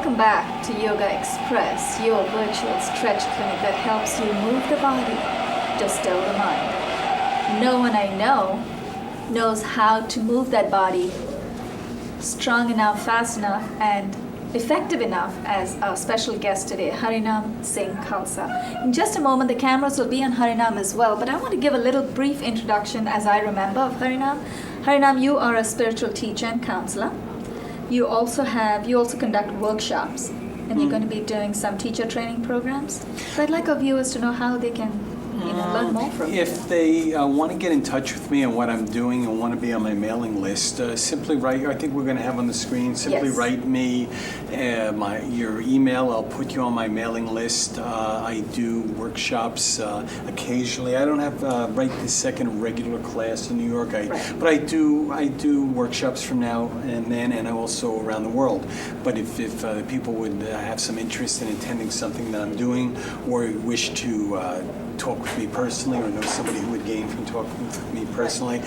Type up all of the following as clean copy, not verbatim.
Welcome back to Yogaxpress, your virtual stretch clinic that helps you move the body to still the mind. No one I know knows how to move that body strong enough, fast enough, and effective enough as our special guest today, Harinam Singh Khalsa. In just a moment, the cameras will be on Harinam as well, but I want to give a little brief introduction as I remember of Harinam. Harinam, you are a spiritual teacher and counselor. You also conduct workshops, and you're going to be doing some teacher training programs. So I'd like our viewers to know how they can learn more from you. If they want to get in touch with me and what I'm doing and want to be on my mailing list, simply write. I think we're going to have on the screen. Simply Yes. write me your email. I'll put you on my mailing list. I do workshops occasionally. I don't have right this second a regular class in New York. But I do workshops from now and then, and also around the world. But if people would have some interest in attending something that I'm doing, or wish to talk with me personally, or know somebody who would gain from talking with me personally,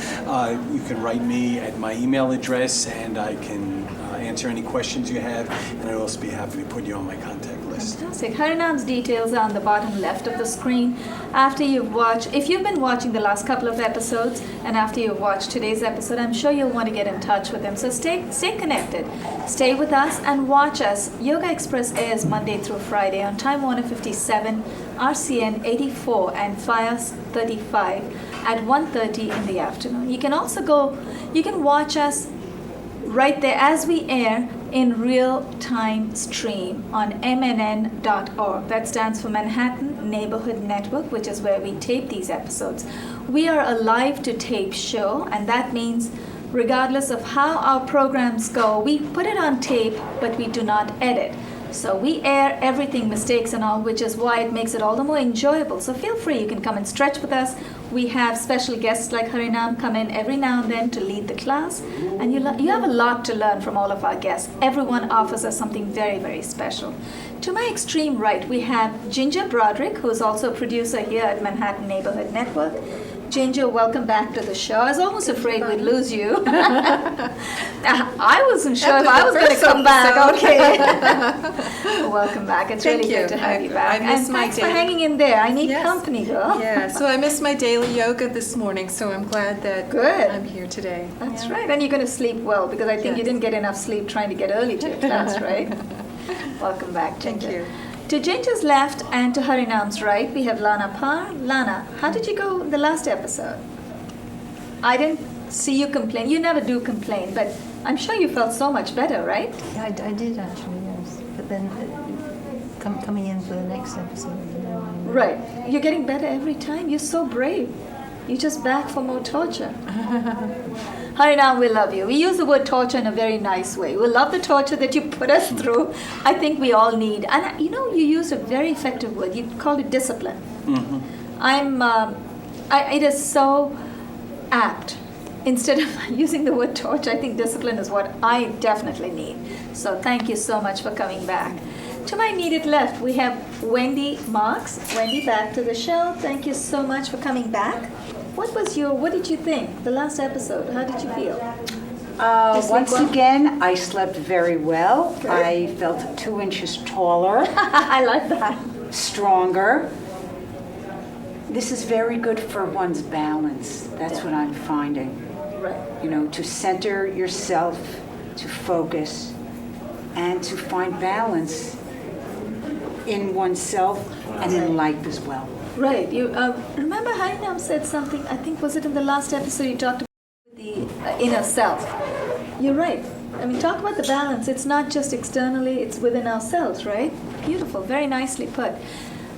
you can write me at my email address, and I can answer any questions you have, and I'd also be happy to put you on my contact list. Fantastic. Harinam's details are on the bottom left of the screen. If you've been watching the last couple of episodes, and after you've watched today's episode, I'm sure you'll want to get in touch with him. So stay connected. Stay with us and watch us. Yogaxpress airs Monday through Friday on Time Warner 57, RCN 84, and FiOS 35 at 1:30 in the afternoon. You can watch us right there as we air in real-time stream on mnn.org. That stands for Manhattan Neighborhood Network, which is where we tape these episodes. We are a live-to-tape show, and that means regardless of how our programs go, we put it on tape, but we do not edit. So we air everything, mistakes and all, which is why it makes it all the more enjoyable. So feel free, you can come and stretch with us. We have special guests like Harinam come in every now and then to lead the class. And you have a lot to learn from all of our guests. Everyone offers us something very, very special. To my extreme right, we have Ginger Broderick, who is also a producer here at Manhattan Neighborhood Network. Ginger, welcome back to the show. I was almost afraid we'd lose you. I wasn't sure if I was going to come back. Okay. Welcome back. It's really good to have you back. And thanks for hanging in there. I need company, girl. Yeah, so I missed my daily yoga this morning, so I'm glad that I'm here today. That's right. And you're going to sleep well, because I think you didn't get enough sleep trying to get early to your class, right? Welcome back, Ginger. Thank you. To Ginger's left and to Harinam's right, we have Lana Parr. Lana, how did you go the last episode? I didn't see you complain. You never do complain, but I'm sure you felt so much better, right? Yeah, I did actually, yes. But then coming in for the next episode. Right. You're getting better every time. You're so brave. You're just back for more torture. Harinam, we love you. We use the word torture in a very nice way. We love the torture that you put us through. I think we all need. And you used a very effective word. You called it discipline. Mm-hmm. It is so apt. Instead of using the word torture, I think discipline is what I definitely need. So thank you so much for coming back. To my immediate left, we have Wendy Marks. Wendy, back to the show. Thank you so much for coming back. What did you think? The last episode, how did you feel? Once again, I slept very well. Good. I felt 2 inches taller. I like that. Stronger. This is very good for one's balance. That's what I'm finding. Right. To center yourself, to focus, and to find balance in oneself and in life as well. Right. You remember Harinam said something, I think, was it in the last episode you talked about the inner self? You're right. I mean, talk about the balance. It's not just externally, it's within ourselves, right? Beautiful. Very nicely put.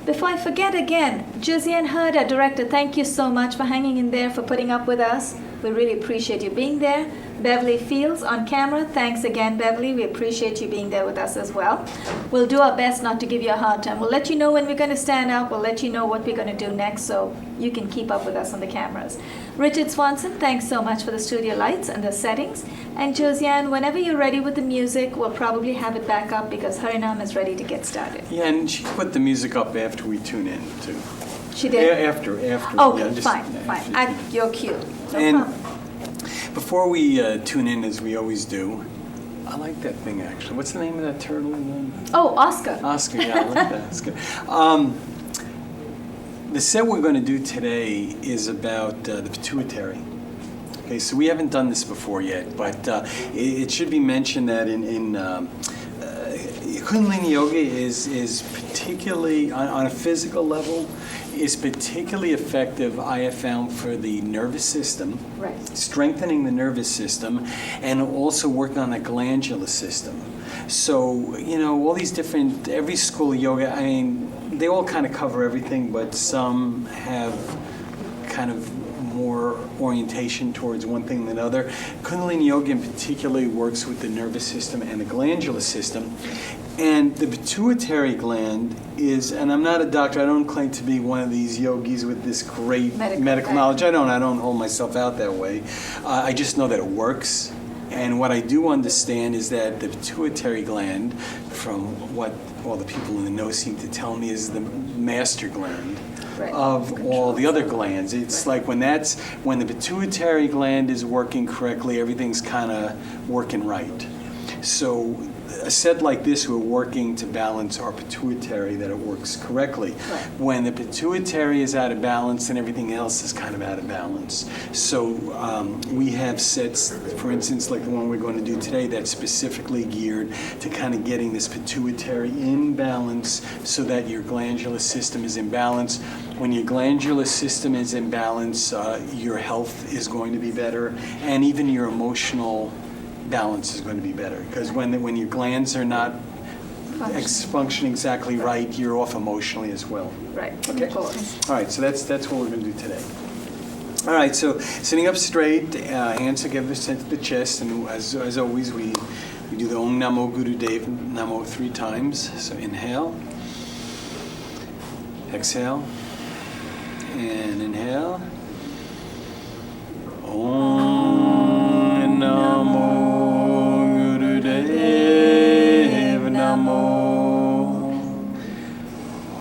Before I forget again, Josiane Hurd, our director, thank you so much for hanging in there, for putting up with us. We really appreciate you being there. Beverly Fields on camera, thanks again, Beverly. We appreciate you being there with us as well. We'll do our best not to give you a hard time. We'll let you know when we're going to stand up. We'll let you know what we're going to do next, so you can keep up with us on the cameras. Richard Swanson, thanks so much for the studio lights and the settings. And Josiane, whenever you're ready with the music, we'll probably have it back up because Harinam is ready to get started. Yeah, and she put the music up after we tune in, too. She did? After. Oh, yeah, fine. At your cue. No and problem. before we tune in, as we always do, I like that thing, actually. What's the name of that turtle again? Oh, Oscar. Oscar, yeah, I like that. That's good. The set we're going to do today is about the pituitary. Okay, so we haven't done this before yet, but it should be mentioned that in Kundalini Yoga is particularly, on a physical level, is particularly effective, I have found, for the nervous system, Right. strengthening the nervous system, and also working on the glandular system. So, all these different, every school of yoga, I mean, they all kind of cover everything, but some have kind of more orientation towards one thing than another. Kundalini Yoga in particular works with the nervous system and the glandular system. And the pituitary gland is, and I'm not a doctor, I don't claim to be one of these yogis with this great medical knowledge. I don't hold myself out that way. I just know that it works. And what I do understand is that the pituitary gland, from what all the people in the know seem to tell me, is the master gland of all the other glands. It's like when the pituitary gland is working correctly, everything's kind of working right. So a set like this, we're working to balance our pituitary, that it works correctly. Right. When the pituitary is out of balance, then everything else is kind of out of balance. So we have sets, for instance, like the one we're going to do today, that's specifically geared to kind of getting this pituitary in balance so that your glandular system is in balance. When your glandular system is in balance, your health is going to be better, and even your emotional balance is going to be better, because when your glands are not functioning exactly right, you're off emotionally as well. Right. Okay. Of course. All right, so that's what we're going to do today. All right, so sitting up straight, hands together, center to the chest, and as always, we do the Om Namo Guru Dev Namo 3 times. So inhale, exhale, and inhale. Om Namo Dev Namo.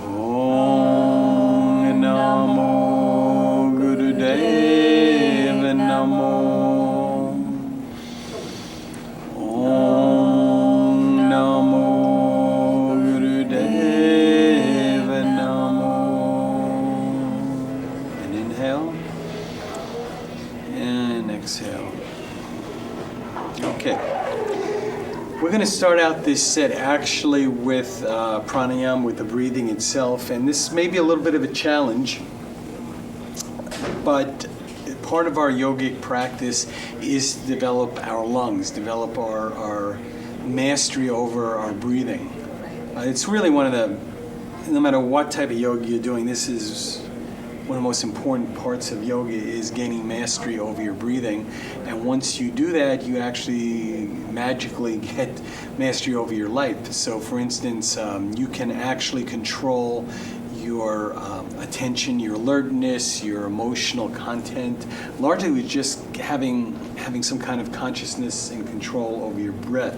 Om Namo Gurudev Namo. Om Namo Gurudev Namo. And inhale and exhale. Okay. We're going to start out this set actually with pranayama, with the breathing itself, and this may be a little bit of a challenge, but part of our yogic practice is to develop our lungs, develop our mastery over our breathing. It's really one of the, no matter what type of yoga you're doing, this is one of the most important parts of yoga, is gaining mastery over your breathing. And once you do that, you actually magically get mastery over your life. So for instance, you can actually control your attention, your alertness, your emotional content, largely with just having some kind of consciousness and control over your breath.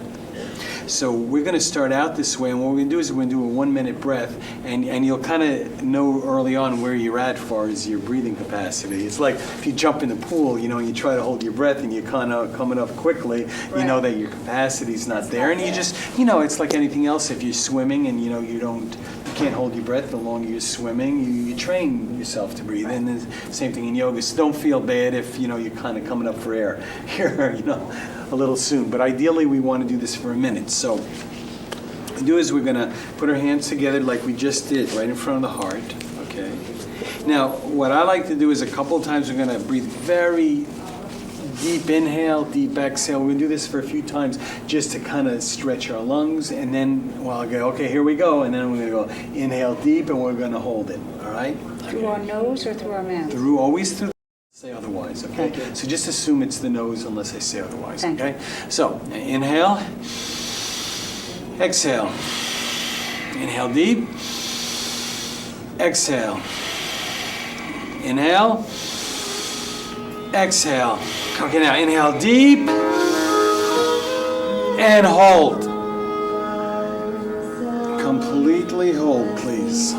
So we're going to start out this way, and what we're going to do is we're going to do a 1-minute breath, and you'll kind of know early on where you're at as far as your breathing capacity. It's like if you jump in the pool, and you try to hold your breath, and you're kind of coming up quickly, you know that your capacity's not there, and you just, it's like anything else. If you're swimming and you can't hold your breath the longer you're swimming, you train yourself to breathe. And the same thing in yoga. So don't feel bad if you're kind of coming up for air here, a little soon. But ideally, we want to do this for a minute. So what we do is we're going to put our hands together like we just did, right in front of the heart. Okay. Now, what I like to do is a couple of times we're going to breathe very deep inhale, deep exhale. We're going to do this for a few times just to kind of stretch our lungs. And then, I'll go, okay, here we go. And then we're going to go inhale deep, and we're going to hold it. All right? Through our nose or through our mouth? Always through. Say otherwise, okay? Thank you. So just assume it's the nose unless I say otherwise, Thank okay? So inhale, exhale. Inhale deep, exhale. Inhale, exhale. Okay, now inhale deep and hold. Completely hold, please.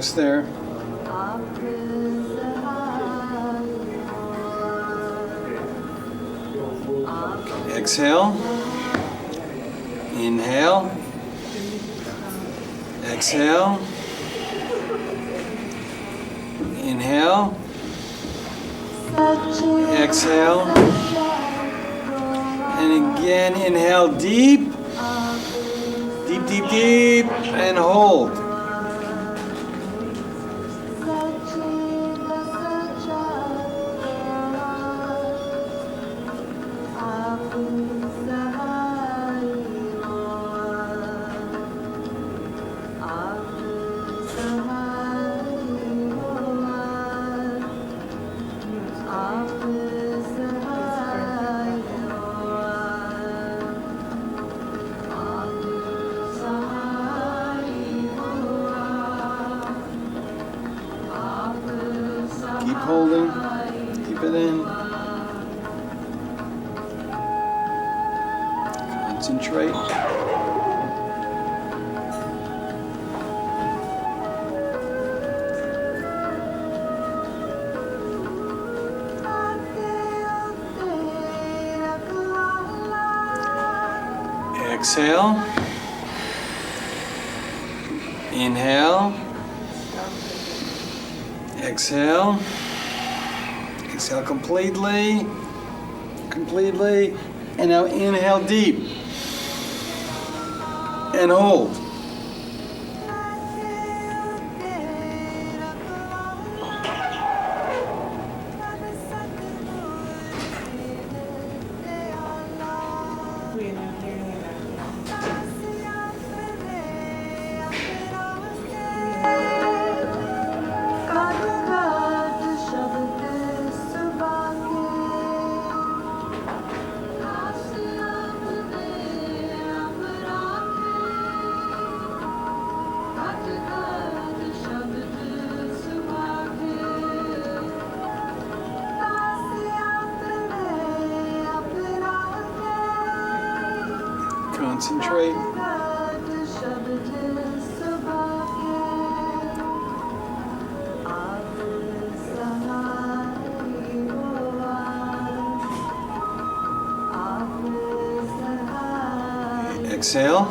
almost there. Exhale. Inhale. Exhale. Inhale. Exhale. And again, inhale deep. Deep, deep, deep. And hold. Keep holding. Keep it in. Concentrate. Exhale. Inhale. Exhale. Exhale completely. Completely. And now inhale deep. And hold. Concentrate. Exhale.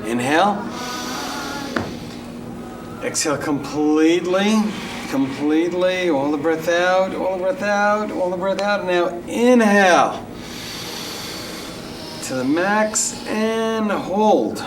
Inhale. Exhale completely. Completely. All the breath out. All the breath out. All the breath out. Now inhale. To the max and hold.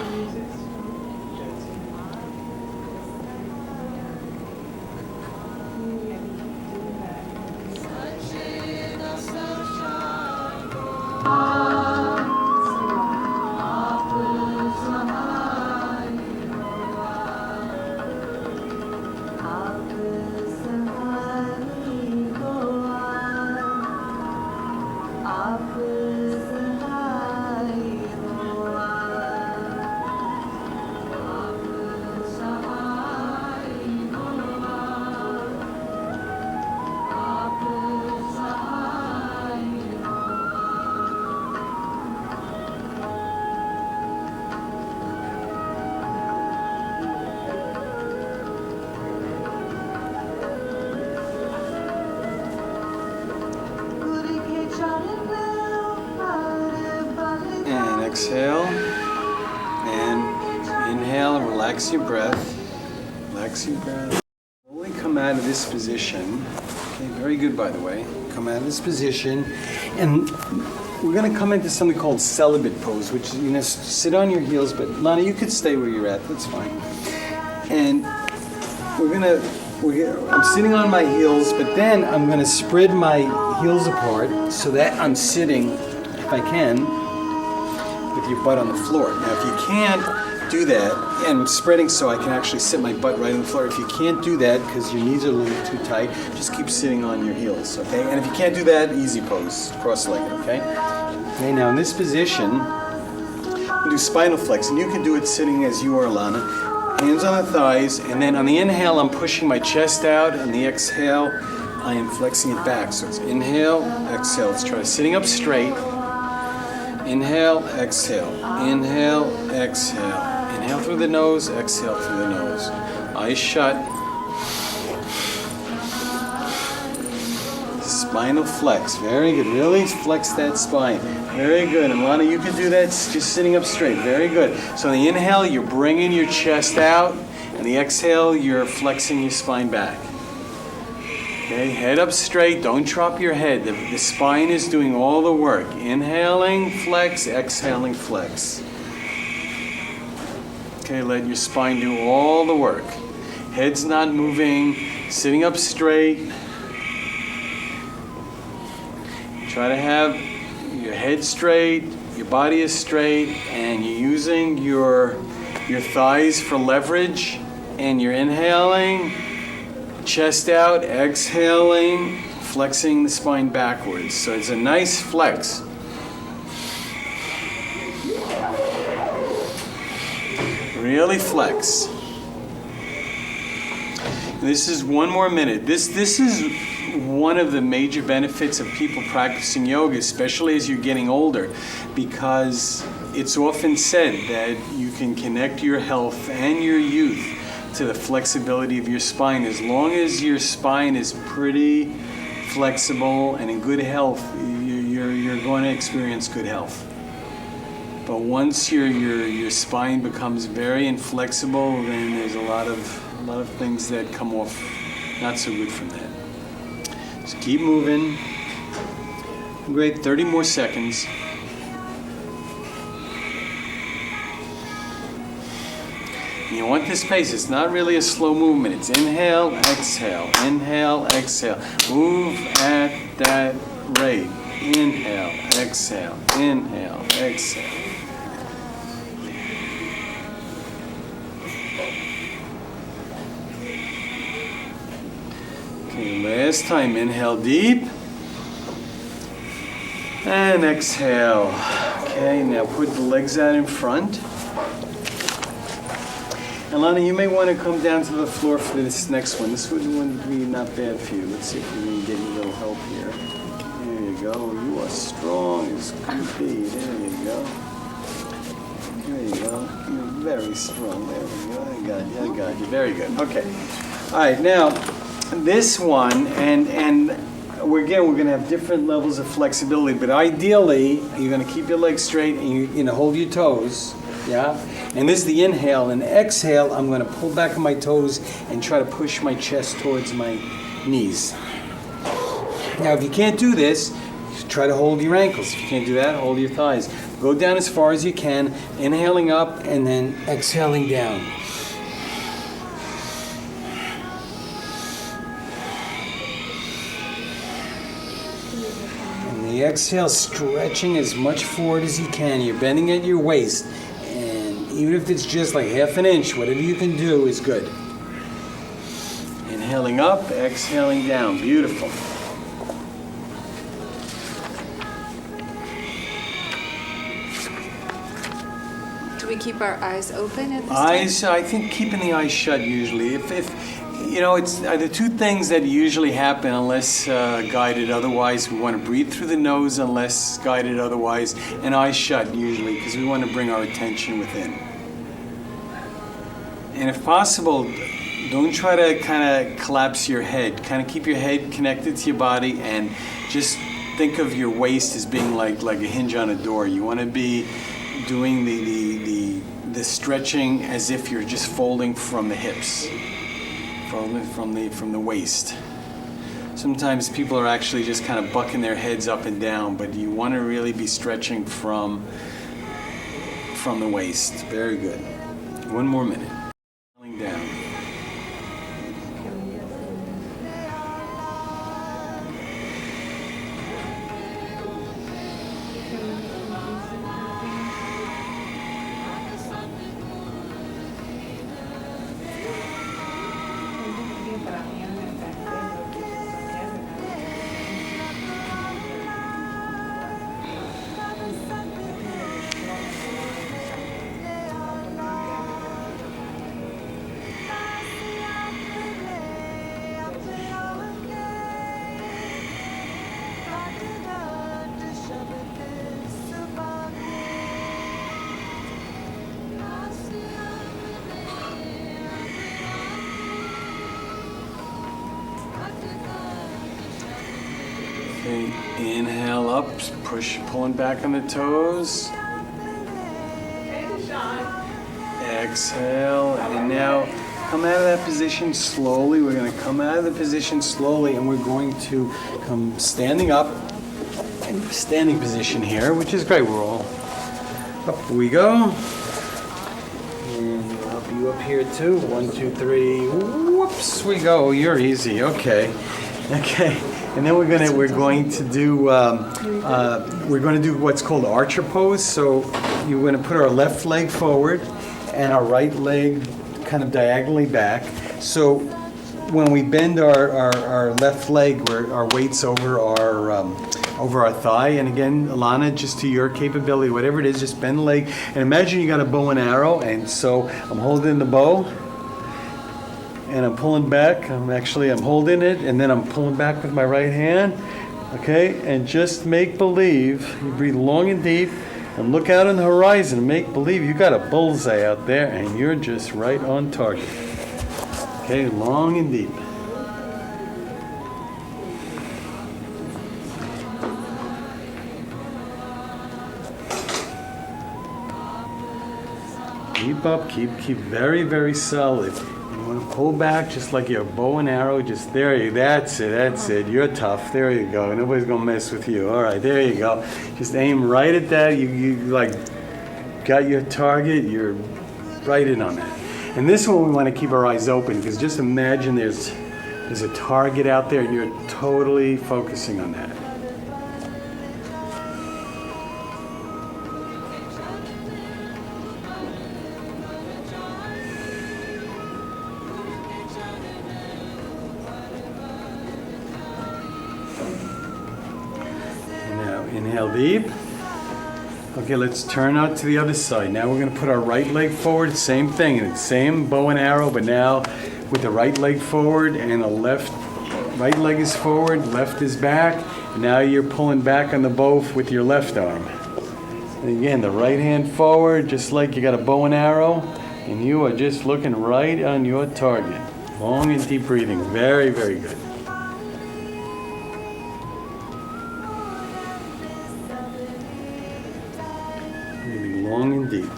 Exhale and inhale and relax your breath. Relax your breath. Slowly come out of this position. Okay, very good by the way. Come out of this position and we're going to come into something called celibate pose, which is, you know, sit on your heels, but Lana, you could stay where you're at, that's fine. And I'm sitting on my heels, but then I'm going to spread my heels apart so that I'm sitting, if I can, with your butt on the floor. Now, if you can't do that, and I'm spreading so I can actually sit my butt right on the floor. If you can't do that because your knees are a little too tight, just keep sitting on your heels, okay? And if you can't do that, easy pose, cross-legged, okay? Okay, now in this position, we do spinal flex, and you can do it sitting as you are, Lana. Hands on the thighs, and then on the inhale, I'm pushing my chest out, and the exhale, I am flexing it back. So it's inhale, exhale. Let's try sitting up straight. Inhale, exhale. Inhale, exhale. Inhale through the nose, exhale through the nose. Eyes shut. Spinal flex. Very good. Really flex that spine. Very good. And Lana, you can do that just sitting up straight. Very good. So on the inhale, you're bringing your chest out. And the exhale, you're flexing your spine back. Okay, head up straight. Don't drop your head. The spine is doing all the work. Inhaling, flex. Exhaling, flex. Okay, let your spine do all the work. Head's not moving. Sitting up straight. Try to have your head straight, your body is straight, and you're using your thighs for leverage, and you're inhaling, chest out, exhaling, flexing the spine backwards. So it's a nice flex. Really flex. This is one more minute. This is one of the major benefits of people practicing yoga, especially as you're getting older, because it's often said that you can connect your health and your youth to the flexibility of your spine. As long as your spine is pretty flexible and in good health, you're going to experience good health. But once your spine becomes very inflexible, then there's a lot of things that come off not so good from that. Just keep moving. Great, 30 more seconds. And you want this pace. It's not really a slow movement. It's inhale, exhale, inhale, exhale. Move at that rate. Inhale, exhale, inhale, exhale. Okay, last time, inhale deep, and exhale. Okay, now put the legs out in front. And Lana, you may want to come down to the floor for this next one. This wouldn't be not bad for you. Let's see if we can get you a little help here. There you go. You are strong as can be. There you go. There you go. You're very strong. There we go. I got you. Very good. Okay. All right, now, this one, and we're going to have different levels of flexibility, but ideally, you're going to keep your legs straight and you're hold your toes, yeah? And this is the inhale, and exhale, I'm going to pull back on my toes and try to push my chest towards my knees. Now, if you can't do this, try to hold your ankles. If you can't do that, hold your thighs. Go down as far as you can, inhaling up and then exhaling down. The exhale, stretching as much forward as you can. You're bending at your waist. And even if it's just like half an inch, whatever you can do is good. Inhaling up, exhaling down. Beautiful. Do we keep our eyes open at this Eyes, I think keeping the eyes shut usually. If you know, it's the two things that usually happen unless guided otherwise. We want to breathe through the nose unless guided otherwise, and eyes shut usually because we want to bring our attention within. And if possible, don't try to kind of collapse your head. Kind of keep your head connected to your body and just think of your waist as being like a hinge on a door. You want to be doing the stretching as if you're just folding from the hips. From the waist. Sometimes people are actually just kind of bucking their heads up and down, but you want to really be stretching from the waist. Very good. One more minute. Down. Okay, inhale up, push, pulling back on the toes. Exhale, and now come out of that position slowly. We're going to come out of the position slowly, and we're going to come standing up in standing position here, which is great. We're all up we go. And we'll help you up here too. 1, 2, 3. Whoops, we go. You're easy. Okay. Okay. And then we're going to do what's called archer pose. So you're going to put our left leg forward and our right leg kind of diagonally back. So when we bend our left leg, our weight's over our thigh. And again, Alana, just to your capability, whatever it is, just bend the leg. And imagine you got a bow and arrow. And so I'm holding the bow. And I'm pulling back. I'm holding it, and then I'm pulling back with my right hand. Okay, and just make believe you breathe long and deep, and look out on the horizon. And make believe you got a bullseye out there, and you're just right on target. Okay, long and deep. Keep up. Keep very, very solid. You want to pull back just like your bow and arrow. Just there. That's it. You're tough. There you go. Nobody's gonna mess with you. All right, there you go. Just aim right at that. You like got your target. You're right in on that. And this one we want to keep our eyes open, because just imagine there's a target out there and you're totally focusing on that. Inhale deep. Okay, let's turn out to the other side. Now we're going to put our right leg forward. Same thing, and same bow and arrow, but now with the right leg forward and the right leg is forward, left is back. And now you're pulling back on the bow with your left arm. And again, the right hand forward, just like you got a bow and arrow, and you are just looking right on your target. Long and deep breathing. Very, very good. Long and deep.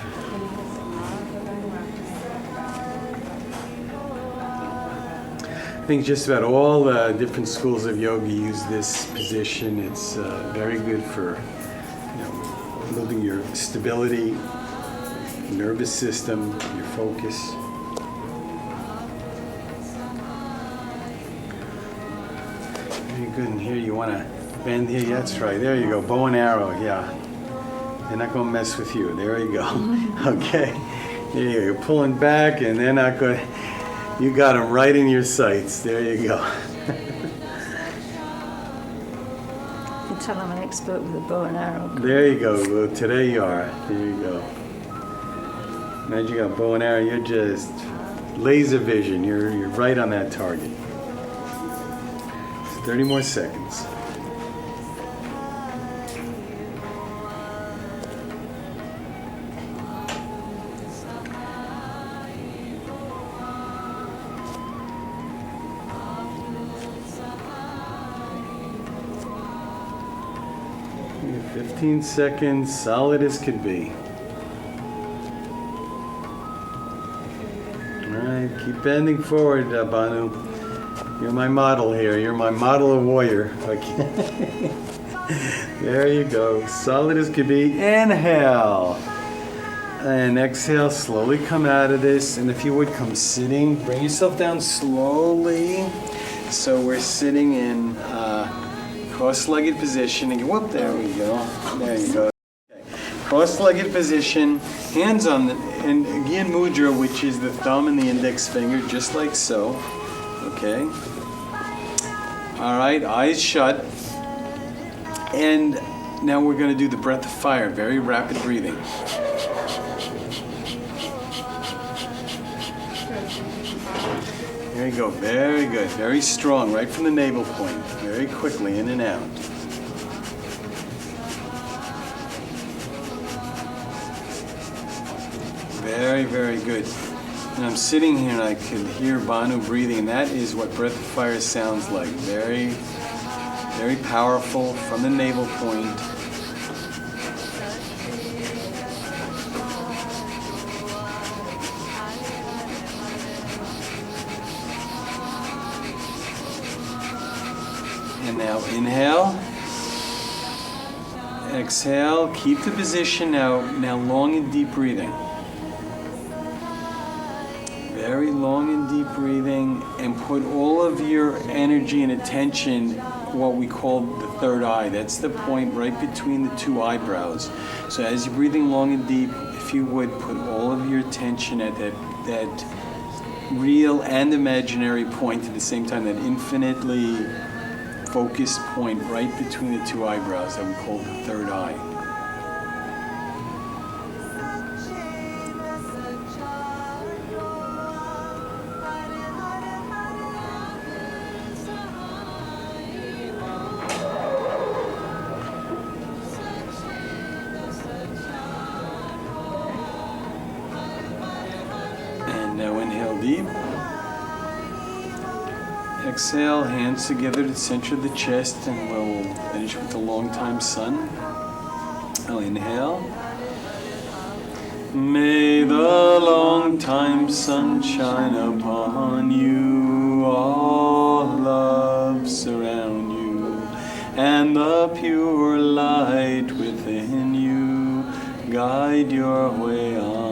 I think just about all the different schools of yoga use this position. It's very good for building your stability, nervous system, your focus. Very good. And here you want to bend here. That's right. There you go. Bow and arrow. Yeah. They're not going to mess with you. There you go. Okay. There you go. You're pulling back, and they're not going to... You got them right in your sights. There you go. You can tell I'm an expert with a bow and arrow. There you go. Well, today you are. There you go. Imagine you got a bow and arrow. You're just laser vision. You're right on that target. It's 30 more seconds. Yeah, 15 seconds, solid as could be. All right, keep bending forward, Banu. You're my model here. You're my model of warrior. Okay. There you go. Solid as could be. Inhale. And exhale. Slowly come out of this. And if you would, come sitting. Bring yourself down slowly. So we're sitting in cross-legged position. And whoop, there we go. There you go. Okay. Cross-legged position. Hands on the and Gyan Mudra, which is the thumb and the index finger, just like so. Okay. All right, eyes shut. And now we're going to do the breath of fire, very rapid breathing. There you go, very good, very strong, right from the navel point, very quickly in and out. Very, very good. And I'm sitting here and I can hear Banu breathing, and that is what breath of fire sounds like. Very Very powerful from the navel point. And now inhale. Exhale. Keep the position now. Now long and deep breathing. Very long and deep breathing, and put all of your energy and attention, what we call the third eye. That's the point right between the two eyebrows. So as you're breathing long and deep, if you would put all of your attention at that real and imaginary point at the same time, that infinitely focused point right between the two eyebrows that we call the third eye. Now inhale deep. Exhale, hands together to the center of the chest, and we'll finish with the long time sun. I'll inhale. May the long time sun shine upon you, all love surround you, and the pure light within you guide your way on.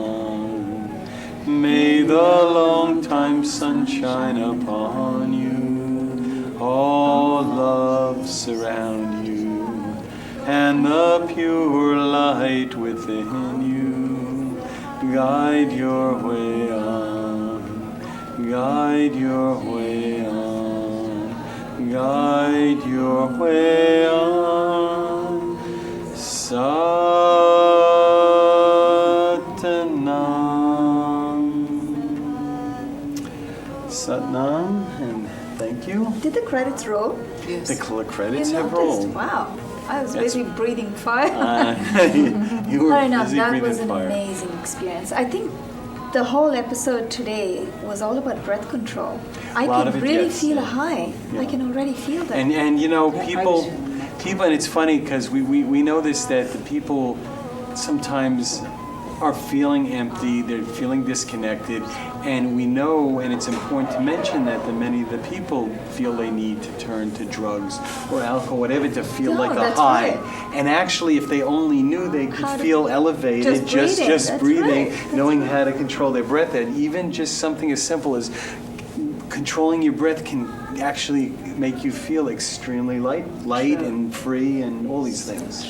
May the long time sun shine upon you, all love surround you, and the pure light within you guide your way on, guide your way on, guide your way on. Satnam, and thank you. Did the credits roll? Yes. The credits You have noticed? rolled. Wow. I was That's- busy breathing fire. You were Harinam, busy that breathing was an fire. amazing experience. I think the whole episode today was all about breath control. I Lot can of it, really yes. feel a high. I Yeah. can already feel that. And you know, I people, was feeling that too. and it's funny because we notice that the people sometimes are feeling empty, they're feeling disconnected, and we know, and it's important to mention that many of the people feel they need to turn to drugs or alcohol, whatever, to feel No, like a that's high. right. And actually, if they only knew they could How to- feel elevated, just breathing, that's breathing, right, that's knowing right. how to control their breath, that even just something as simple as controlling your breath can actually make you feel extremely light Sure. and free and all these things.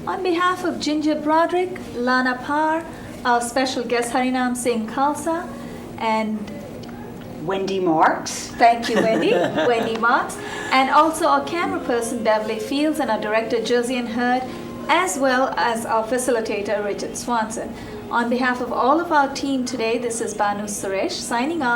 On behalf of Ginger Broderick, Lana Parr, our special guest Harinam Singh Khalsa, and Wendy Marks. thank you, Wendy, Wendy Marks, and also our camera person Beverly Fields and our director Josiane Hurd, as well as our facilitator Richard Swanson. On behalf of all of our team today, this is Banu Suresh signing off.